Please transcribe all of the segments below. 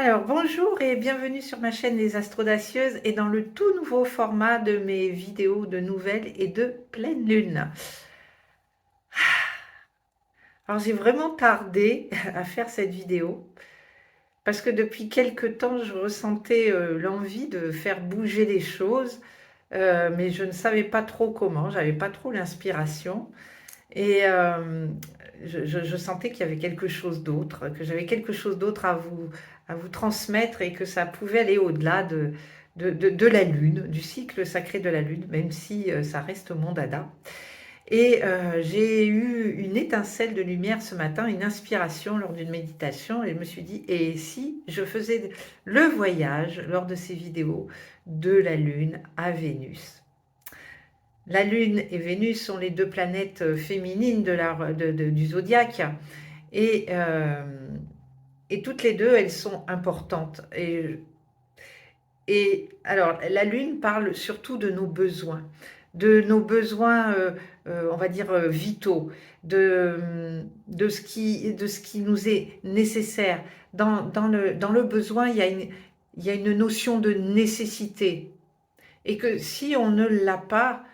Alors, bonjour et bienvenue sur ma chaîne Les Astrodacieuses et dans le tout nouveau format de mes vidéos de nouvelles et de pleine lune. Alors, j'ai vraiment tardé à faire cette vidéo parce que depuis quelque temps, je ressentais l'envie de faire bouger les choses, mais je ne savais pas trop comment, j'avais pas trop l'inspiration et je sentais qu'il y avait quelque chose d'autre, que j'avais quelque chose d'autre à vous transmettre et que ça pouvait aller au-delà de la Lune, du cycle sacré de la Lune, même si ça reste mon dada. Et j'ai eu une étincelle de lumière ce matin, une inspiration lors d'une méditation, et je me suis dit, et si je faisais le voyage lors de ces vidéos de la Lune à Vénus? La Lune et Vénus sont les deux planètes féminines du zodiaque, et, euh, et toutes les deux, elles sont importantes. Et alors, la Lune parle surtout de nos besoins, on va dire, vitaux, de ce qui nous est nécessaire. Dans le besoin, il y a une notion de nécessité. Et que si on ne l'a pas,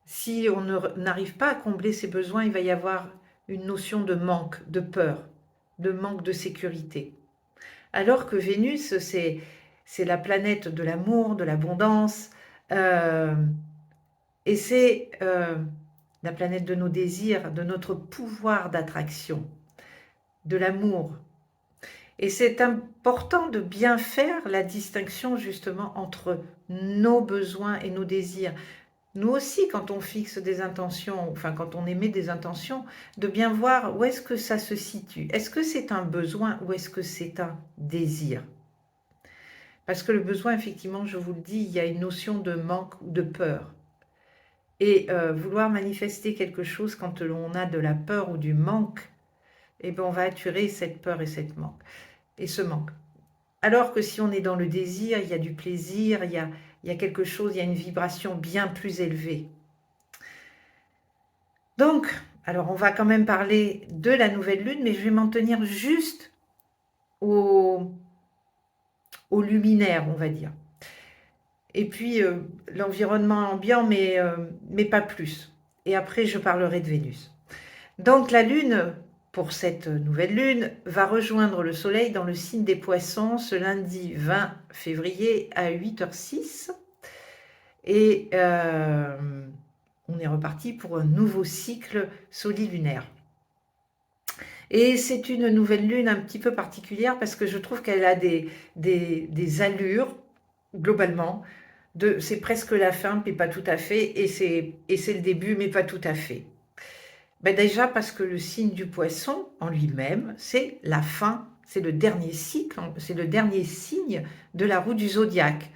si on n'arrive pas à combler ses besoins, il va y avoir une notion de manque, de peur, de manque de sécurité. Alors que Vénus, c'est la planète de l'amour, de l'abondance, euh, et c'est la planète de nos désirs, de notre pouvoir d'attraction, de l'amour. Et c'est important de bien faire la distinction justement entre nos besoins et nos désirs. Nous aussi, quand on fixe des intentions, enfin quand on émet des intentions, de bien voir où est-ce que ça se situe. Est-ce que c'est un besoin ou est-ce que c'est un désir? Parce que le besoin, effectivement, je vous le dis, il y a une notion de manque ou de peur. Et vouloir manifester quelque chose quand on a de la peur ou du manque, eh bien, on va attirer cette peur et ce manque. Alors que si on est dans le désir, il y a du plaisir, il y a quelque chose, il y a une vibration bien plus élevée. Donc, alors on va quand même parler de la nouvelle lune, mais je vais m'en tenir juste au, au luminaire, on va dire. Et puis l'environnement ambiant, mais pas plus. Et après, je parlerai de Vénus. Donc la Lune, pour cette nouvelle Lune, va rejoindre le Soleil dans le signe des Poissons ce lundi 20 février à 8h06. Et on est reparti pour un nouveau cycle solilunaire. Et c'est une nouvelle Lune un petit peu particulière parce que je trouve qu'elle a des allures, globalement, c'est presque la fin, mais pas tout à fait, et c'est le début, mais pas tout à fait. Ben déjà parce que le signe du Poisson, en lui-même, c'est la fin, c'est le dernier cycle, c'est le dernier signe de la roue du zodiaque.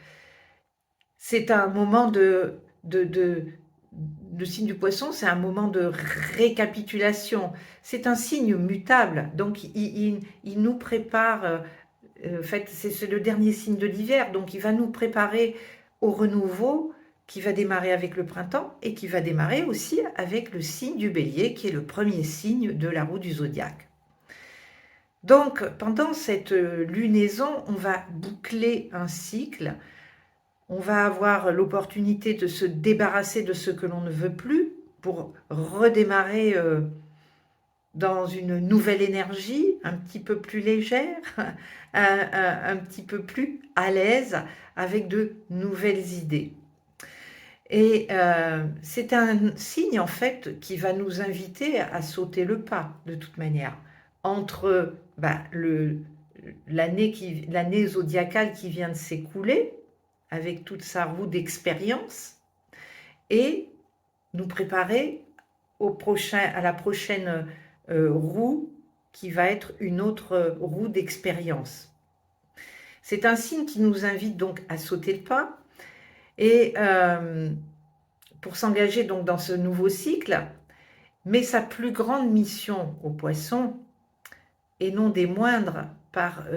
C'est un moment le signe du Poisson, c'est un moment de récapitulation. C'est un signe mutable, donc il nous prépare. En fait, c'est le dernier signe de l'hiver, donc il va nous préparer au renouveau qui va démarrer avec le printemps et qui va démarrer aussi avec le signe du Bélier, qui est le premier signe de la roue du zodiaque. Donc, pendant cette lunaison, on va boucler un cycle, on va avoir l'opportunité de se débarrasser de ce que l'on ne veut plus pour redémarrer dans une nouvelle énergie, un petit peu plus légère, un petit peu plus à l'aise, avec de nouvelles idées. Et c'est un signe en fait qui va nous inviter à sauter le pas de toute manière entre l'année zodiacale qui vient de s'écouler avec toute sa roue d'expérience et nous préparer à la prochaine roue qui va être une autre roue d'expérience. C'est un signe qui nous invite donc à sauter le pas et pour s'engager donc dans ce nouveau cycle, mais sa plus grande mission au Poisson, et non des moindres par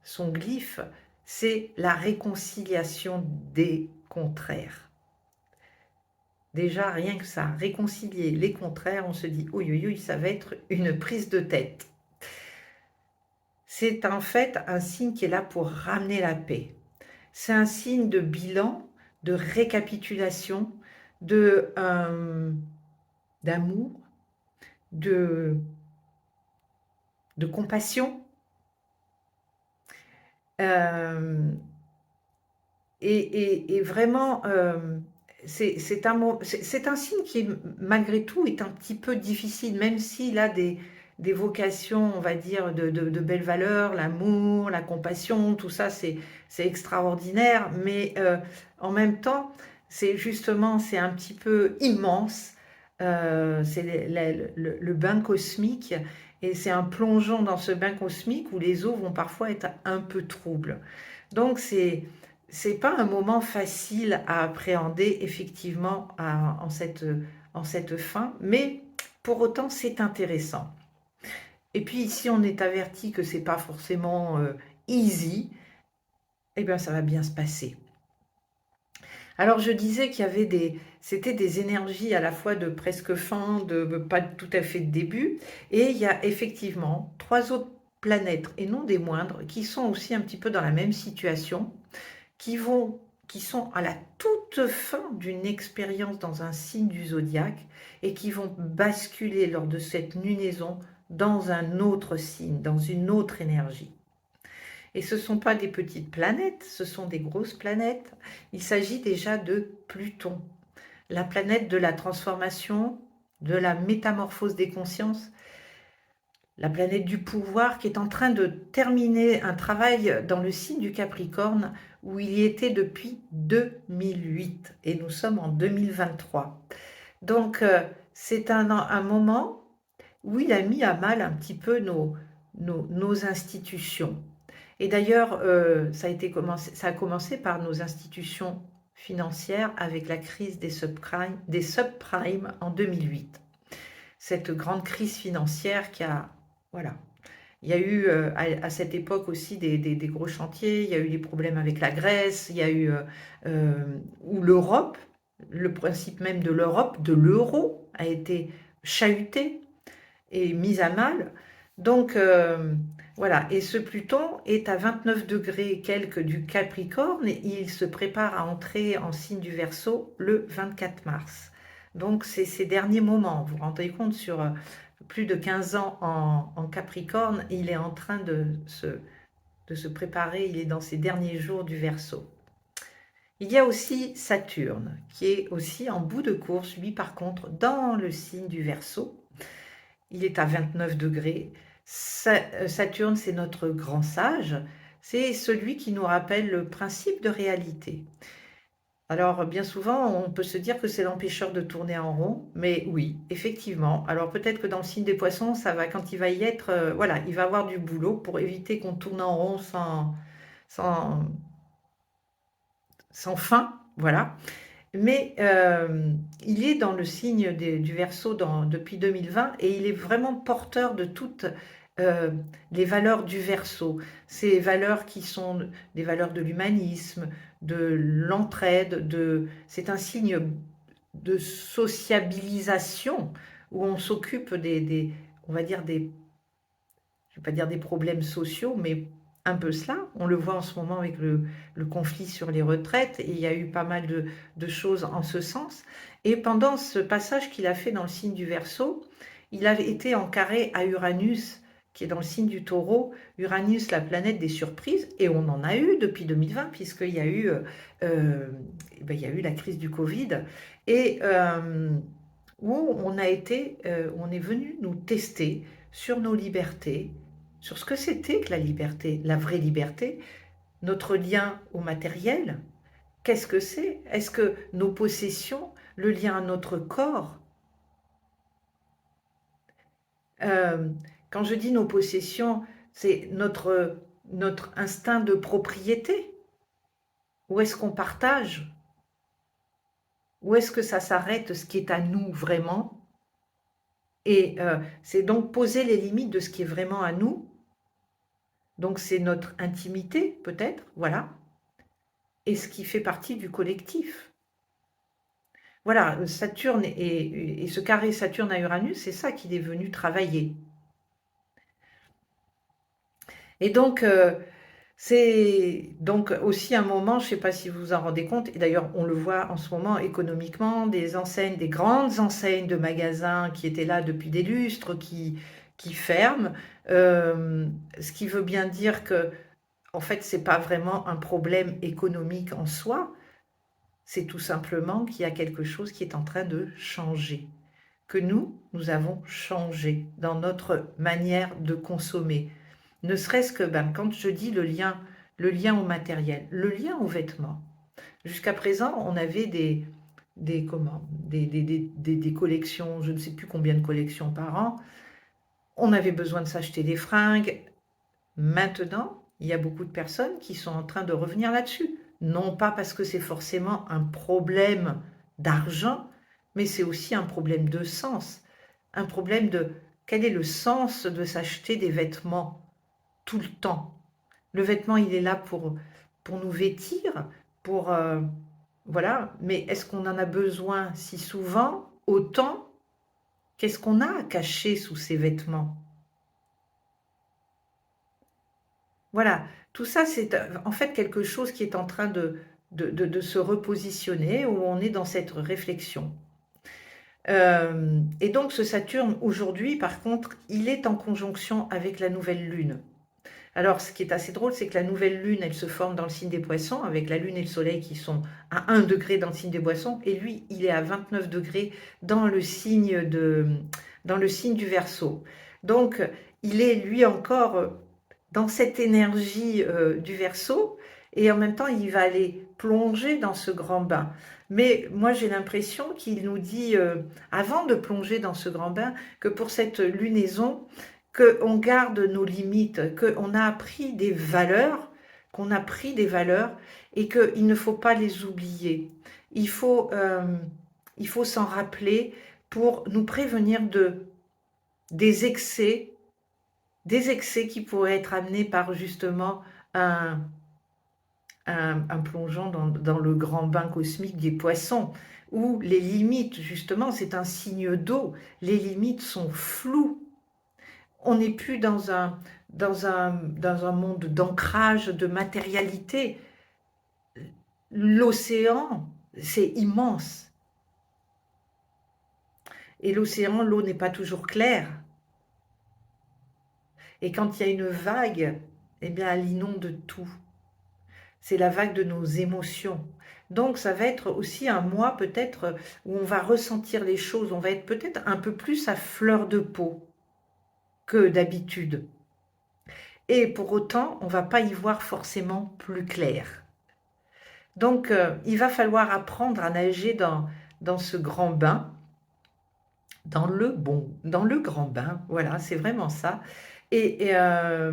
son glyphe, c'est la réconciliation des contraires. Déjà, rien que ça, réconcilier les contraires, on se dit, oui, ça va être une prise de tête. c'est en fait un signe qui est là pour ramener la paix. C'est un signe de bilan, de récapitulation, d'amour, de, de compassion. Euh, et vraiment, c'est un signe qui, malgré tout, est un petit peu difficile, même s'il a des vocations, on va dire, de belles valeurs, l'amour, la compassion, tout ça, c'est extraordinaire, mais en même temps, c'est un petit peu immense. C'est le bain cosmique, et c'est un plongeon dans ce bain cosmique où les eaux vont parfois être un peu troubles. Donc, c'est pas un moment facile à appréhender effectivement en cette fin, mais pour autant c'est intéressant. Et puis si on est averti que c'est pas forcément easy, eh bien ça va bien se passer. Alors je disais qu'il y avait c'était des énergies à la fois de presque fin, de pas tout à fait de début, et il y a effectivement trois autres planètes, et non des moindres, qui sont aussi un petit peu dans la même situation, qui vont, qui sont à la toute fin d'une expérience dans un signe du zodiaque et qui vont basculer lors de cette lunaison dans un autre signe, dans une autre énergie. Et ce ne sont pas des petites planètes, ce sont des grosses planètes. Il s'agit déjà de Pluton, la planète de la transformation, de la métamorphose des consciences, la planète du pouvoir qui est en train de terminer un travail dans le signe du Capricorne où il y était depuis 2008 et nous sommes en 2023. Donc c'est un moment où il a mis à mal un petit peu nos institutions. Et d'ailleurs, ça a commencé par nos institutions financières avec la crise des subprimes en 2008. Cette grande crise financière qui a, voilà, il y a eu à cette époque aussi des gros chantiers, il y a eu des problèmes avec la Grèce, il y a eu où l'Europe, le principe même de l'Europe, de l'euro, a été chahuté et mis à mal. Donc voilà, et ce Pluton est à 29 degrés quelques du Capricorne et il se prépare à entrer en signe du Verseau le 24 mars. Donc c'est ces derniers moments, vous vous rendez compte, sur plus de 15 ans en Capricorne, il est en train de se préparer, il est dans ses derniers jours du Verseau. Il y a aussi Saturne, qui est aussi en bout de course, lui par contre, dans le signe du Verseau. Il est à 29 degrés. Saturne, c'est notre grand sage, c'est celui qui nous rappelle le principe de réalité. Alors, bien souvent, on peut se dire que c'est l'empêcheur de tourner en rond, mais oui, effectivement. Alors, peut-être que dans le signe des poissons, ça va, quand il va y être, voilà, il va avoir du boulot pour éviter qu'on tourne en rond sans, sans fin, voilà. Mais il est dans le signe du Verseau depuis 2020 et il est vraiment porteur de toutes les valeurs du Verseau. Ces valeurs qui sont des valeurs de l'humanisme, de l'entraide, c'est un signe de sociabilisation où on s'occupe on va dire je ne vais pas dire des problèmes sociaux, mais un peu cela. On le voit en ce moment avec le conflit sur les retraites, et il y a eu pas mal de choses en ce sens. Et pendant ce passage qu'il a fait dans le signe du Verseau, il a été en carré à Uranus, qui est dans le signe du Taureau. Uranus, la planète des surprises, et on en a eu depuis 2020, puisqu'il y a eu, il y a eu la crise du Covid, et où on est venu nous tester sur nos libertés, sur ce que c'était que la liberté, la vraie liberté, notre lien au matériel. Qu'est-ce que c'est? Est-ce que nos possessions, le lien à notre corps, euh, quand je dis nos possessions, c'est notre instinct de propriété. Où est-ce qu'on partage? Où est-ce que ça s'arrête, ce qui est à nous vraiment? Et c'est donc poser les limites de ce qui est vraiment à nous. Donc c'est notre intimité, peut-être, voilà, et ce qui fait partie du collectif. Voilà, Saturne et ce carré Saturne à Uranus, c'est ça qu'il est venu travailler. Et donc, c'est donc aussi un moment, je ne sais pas si vous vous en rendez compte, et d'ailleurs on le voit en ce moment économiquement, des enseignes, des grandes enseignes de magasins qui étaient là depuis des lustres, qui ferment, ce qui veut bien dire que, en fait, c'est pas vraiment un problème économique en soi, c'est tout simplement qu'il y a quelque chose qui est en train de changer, que nous avons changé dans notre manière de consommer. Ne serait-ce que, ben, quand je dis le lien au matériel, le lien aux vêtements. Jusqu'à présent, on avait comment, des collections, je ne sais plus combien de collections par an. On avait besoin de s'acheter des fringues. Maintenant, il y a beaucoup de personnes qui sont en train de revenir là-dessus. Non pas parce que c'est forcément un problème d'argent, mais c'est aussi un problème de sens. Un problème de quel est le sens de s'acheter des vêtements tout le temps. Le vêtement, il est là pour nous vêtir, pour... voilà, mais est-ce qu'on en a besoin si souvent, autant? Qu'est-ce qu'on a à cacher sous ces vêtements? Voilà, tout ça, c'est en fait quelque chose qui est en train de se repositionner, où on est dans cette réflexion. Et donc ce Saturne, aujourd'hui, par contre, il est en conjonction avec la nouvelle Lune. Alors, ce qui est assez drôle, c'est que la nouvelle lune, elle se forme dans le signe des poissons, avec la lune et le soleil qui sont à 1 degré dans le signe des poissons, et lui, il est à 29 degrés dans le signe, dans le signe du Verseau. Donc, il est, lui, encore dans cette énergie du Verseau, et en même temps, il va aller plonger dans ce grand bain. Mais moi, j'ai l'impression qu'il nous dit, avant de plonger dans ce grand bain, que pour cette lunaison, qu'on garde nos limites, qu'on a appris des valeurs, qu'on a pris des valeurs et qu'il ne faut pas les oublier. Il faut, euh, il faut s'en rappeler pour nous prévenir des excès qui pourraient être amenés par justement un, un plongeon dans le grand bain cosmique des poissons, où les limites, justement, c'est un signe d'eau, les limites sont floues. On n'est plus dans un monde d'ancrage, de matérialité. L'océan, c'est immense. Et l'océan, l'eau n'est pas toujours claire. Et quand il y a une vague, eh bien, elle inonde tout. C'est la vague de nos émotions. Donc, ça va être aussi un mois peut-être où on va ressentir les choses, on va être peut-être un peu plus à fleur de peau que d'habitude. Et pour autant, on ne va pas y voir forcément plus clair. Donc, il va falloir apprendre à nager dans ce grand bain, dans le grand bain, voilà, c'est vraiment ça, et à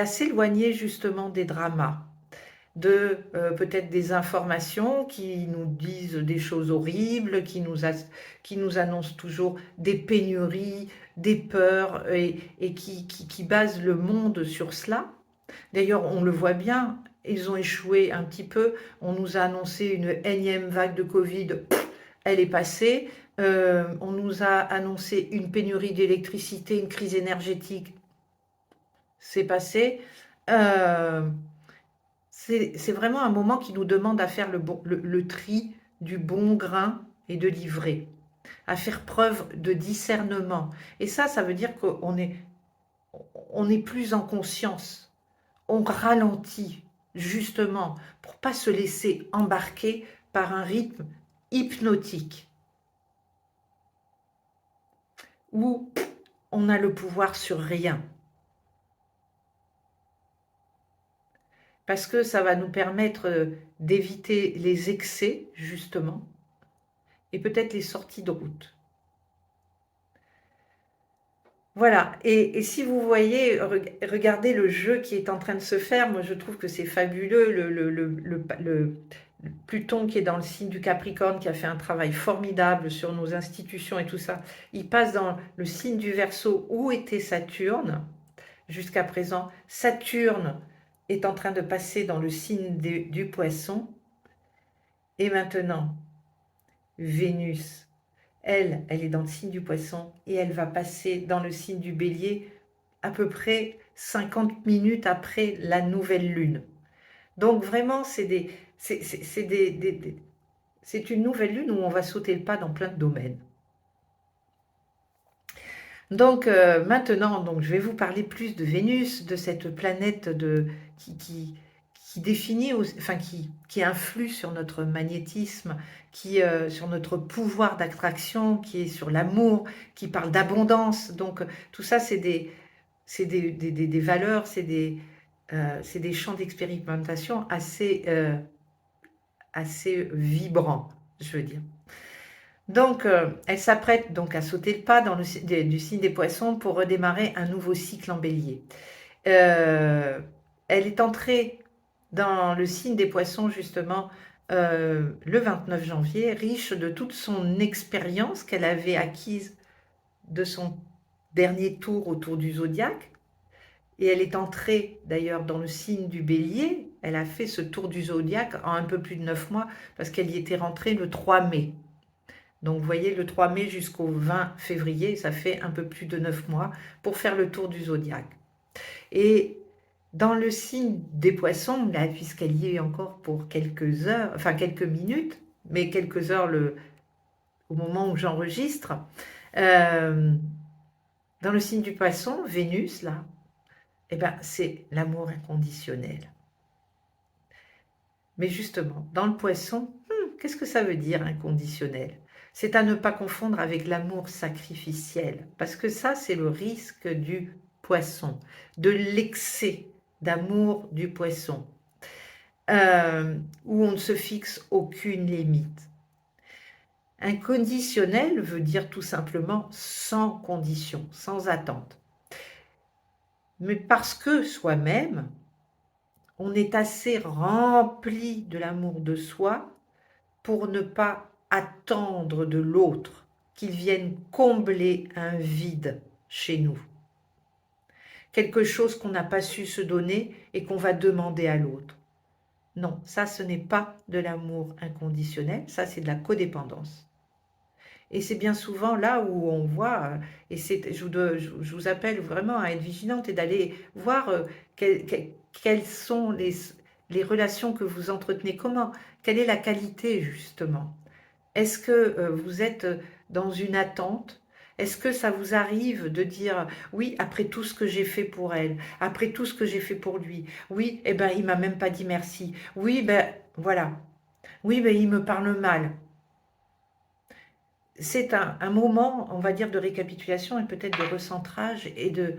s'éloigner justement des dramas, de peut-être des informations qui nous disent des choses horribles, qui nous annoncent toujours des pénuries, des peurs, et qui basent le monde sur cela. D'ailleurs, on le voit bien, ils ont échoué un petit peu. On nous a annoncé une énième vague de Covid, elle est passée. On nous a annoncé une pénurie d'électricité, une crise énergétique, c'est passé. Euh, c'est vraiment un moment qui nous demande à faire le tri du bon grain et de l'ivraie, à faire preuve de discernement. Et ça veut dire on est plus en conscience. On ralentit justement pour pas se laisser embarquer par un rythme hypnotique où on a le pouvoir sur rien. Parce que ça va nous permettre d'éviter les excès, justement, et peut-être les sorties de route. Voilà, et si vous voyez, regardez le jeu qui est en train de se faire, moi je trouve que c'est fabuleux, le Pluton qui est dans le signe du Capricorne, qui a fait un travail formidable sur nos institutions et tout ça, il passe dans le signe du Verseau où était Saturne jusqu'à présent. Saturne est en train de passer dans le signe du Poisson, et maintenant Vénus, elle est dans le signe du Poisson et elle va passer dans le signe du Bélier à peu près 50 minutes après la nouvelle lune. Donc vraiment, c'est une nouvelle lune où on va sauter le pas dans plein de domaines. Donc maintenant, donc, je vais vous parler plus de Vénus, de cette planète qui définit, enfin qui influe sur notre magnétisme, sur notre pouvoir d'attraction, qui est sur l'amour, qui parle d'abondance. Donc tout ça, c'est des valeurs, c'est des champs d'expérimentation assez vibrants, je veux dire. Donc, elle s'apprête donc à sauter le pas du signe des poissons pour redémarrer un nouveau cycle en bélier. Euh, Elle est entrée dans le signe des poissons justement le 29 janvier, riche de toute son expérience qu'elle avait acquise de son dernier tour du zodiaque. Et elle est entrée d'ailleurs dans le signe du bélier. Elle a fait ce tour du zodiaque en un peu plus de 9 mois parce qu'elle y était rentrée le 3 mai. Donc vous voyez, le 3 mai jusqu'au 20 février, ça fait un peu plus de 9 mois pour faire le tour du zodiaque. Et dans le signe des poissons, là, puisqu'elle y est encore pour quelques heures, enfin quelques minutes, mais quelques heures au moment où j'enregistre, euh, dans le signe du poisson, Vénus, là, eh ben, c'est l'amour inconditionnel. Mais justement, dans le poisson, qu'est-ce que ça veut dire inconditionnel? C'est à ne pas confondre avec l'amour sacrificiel, parce que ça, c'est le risque du poisson, de l'excès d'amour du poisson, où on ne se fixe aucune limite. Inconditionnel veut dire tout simplement sans condition, sans attente. Mais parce que soi-même, on est assez rempli de l'amour de soi pour ne pas attendre de l'autre qu'il vienne combler un vide chez nous. Quelque chose qu'on n'a pas su se donner et qu'on va demander à l'autre. Non, ça ce n'est pas de l'amour inconditionnel, ça c'est de la codépendance. Et c'est bien souvent là où on voit, et je vous appelle vraiment à être vigilante et d'aller voir quelles sont les relations que vous entretenez, quelle est la qualité justement. Est-ce que vous êtes dans une attente? Est-ce que ça vous arrive de dire oui, après tout ce que j'ai fait pour elle, après tout ce que j'ai fait pour lui, oui, eh ben il m'a même pas dit merci. Oui, ben voilà. Oui, ben il me parle mal. C'est un moment, on va dire, de récapitulation et peut-être de recentrage et de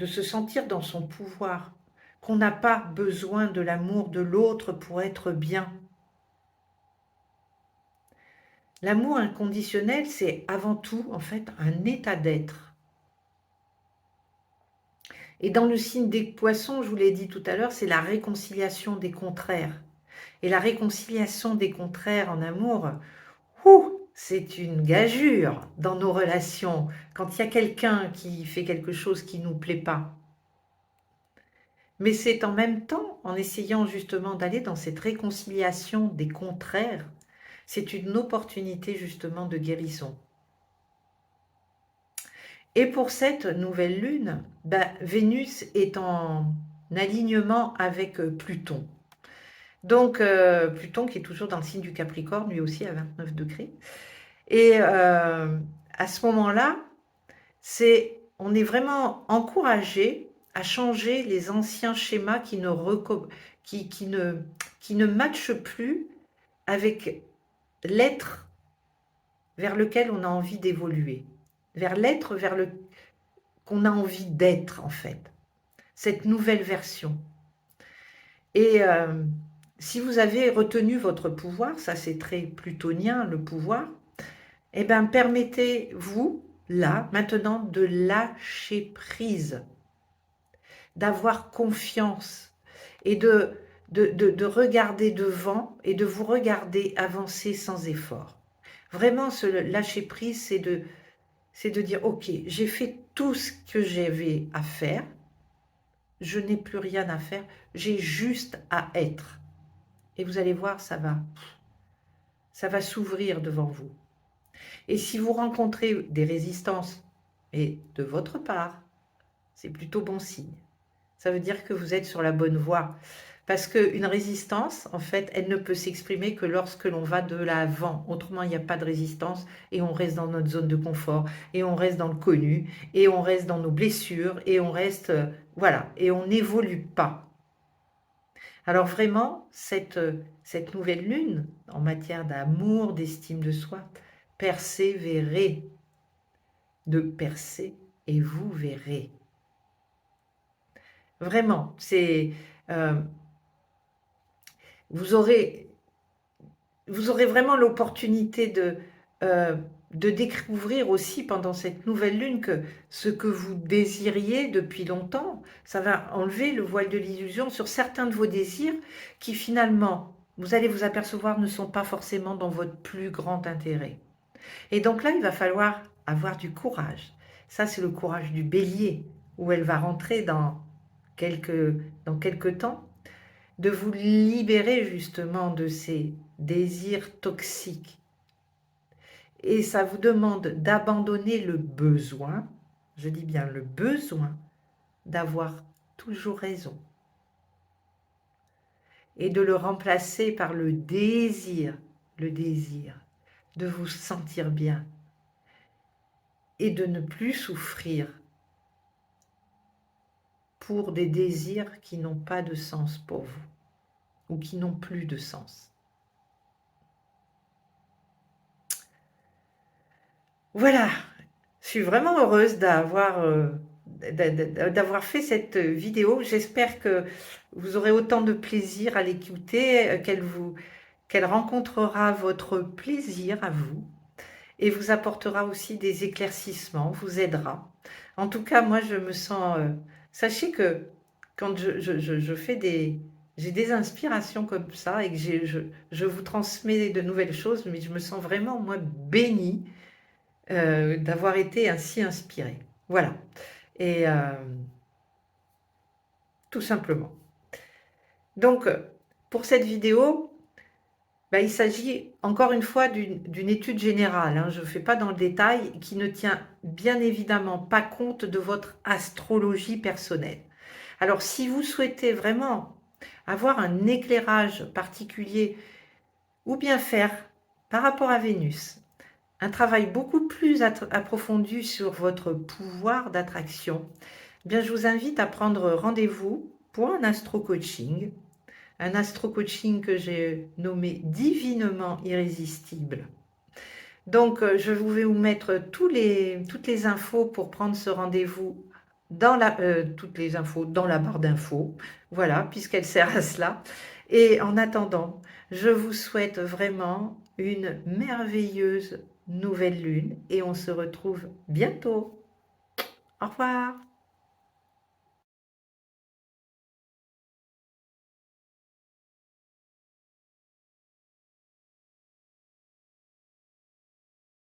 se sentir dans son pouvoir, qu'on n'a pas besoin de l'amour de l'autre pour être bien. L'amour inconditionnel, c'est avant tout, en fait, un état d'être. Et dans le signe des poissons, je vous l'ai dit tout à l'heure, c'est la réconciliation des contraires. Et la réconciliation des contraires en amour, c'est une gageure dans nos relations. Quand il y a quelqu'un qui fait quelque chose qui ne nous plaît pas. Mais c'est en même temps, en essayant justement d'aller dans cette réconciliation des contraires, c'est une opportunité justement de guérison. Et pour cette nouvelle lune, Vénus est en alignement avec Pluton. Donc Pluton qui est toujours dans le signe du Capricorne, lui aussi à 29 degrés. Et à ce moment-là, on est vraiment encouragé à changer les anciens schémas qui ne matchent plus avec l'être vers lequel on a envie d'évoluer, vers l'être qu'on a envie d'être en fait, cette nouvelle version. Et si vous avez retenu votre pouvoir, ça c'est très plutonien le pouvoir, eh bien permettez-vous là maintenant de lâcher prise, d'avoir confiance et de regarder devant et de vous regarder avancer sans effort. Vraiment, ce lâcher prise, c'est de dire, ok, j'ai fait tout ce que j'avais à faire, je n'ai plus rien à faire, j'ai juste à être. Et vous allez voir, ça va s'ouvrir devant vous. Et si vous rencontrez des résistances, et de votre part, c'est plutôt bon signe. Ça veut dire que vous êtes sur la bonne voie. Parce qu'une résistance, en fait, elle ne peut s'exprimer que lorsque l'on va de l'avant. Autrement, il n'y a pas de résistance et on reste dans notre zone de confort et on reste dans le connu et on reste dans nos blessures et on reste, voilà, et on n'évolue pas. Alors vraiment, cette nouvelle lune, en matière d'amour, d'estime de soi, persévérez, de percer et vous verrez. Vraiment, c'est... vous aurez vraiment l'opportunité de découvrir aussi pendant cette nouvelle lune que ce que vous désiriez depuis longtemps, ça va enlever le voile de l'illusion sur certains de vos désirs qui finalement, vous allez vous apercevoir, ne sont pas forcément dans votre plus grand intérêt. Et donc là, il va falloir avoir du courage. Ça, c'est le courage du bélier, où elle va rentrer dans quelques temps, de vous libérer justement de ces désirs toxiques. Et ça vous demande d'abandonner le besoin, je dis bien le besoin, d'avoir toujours raison. Et de le remplacer par le désir de vous sentir bien et de ne plus souffrir pour des désirs qui n'ont pas de sens pour vous ou qui n'ont plus de sens. Voilà, je suis vraiment heureuse d'avoir fait cette vidéo. J'espère que vous aurez autant de plaisir à l'écouter, qu'elle rencontrera votre plaisir à vous et vous apportera aussi des éclaircissements, vous aidera. En tout cas, moi, je me sens... sachez que quand je fais j'ai des inspirations comme ça et que je vous transmets de nouvelles choses, mais je me sens vraiment, moi, bénie d'avoir été ainsi inspirée. Voilà. Et tout simplement. Donc, pour cette vidéo, il s'agit encore une fois d'une étude générale, hein, je ne fais pas dans le détail, qui ne tient bien évidemment pas compte de votre astrologie personnelle. Alors, si vous souhaitez vraiment avoir un éclairage particulier ou bien faire, par rapport à Vénus, un travail beaucoup plus approfondi sur votre pouvoir d'attraction, eh bien, je vous invite à prendre rendez-vous pour un astro-coaching. Un astro-coaching que j'ai nommé divinement irrésistible. Donc, je vais vous mettre toutes les infos pour prendre ce rendez-vous toutes les infos dans la barre d'infos, voilà, puisqu'elle sert à cela. Et en attendant, je vous souhaite vraiment une merveilleuse nouvelle lune et on se retrouve bientôt. Au revoir.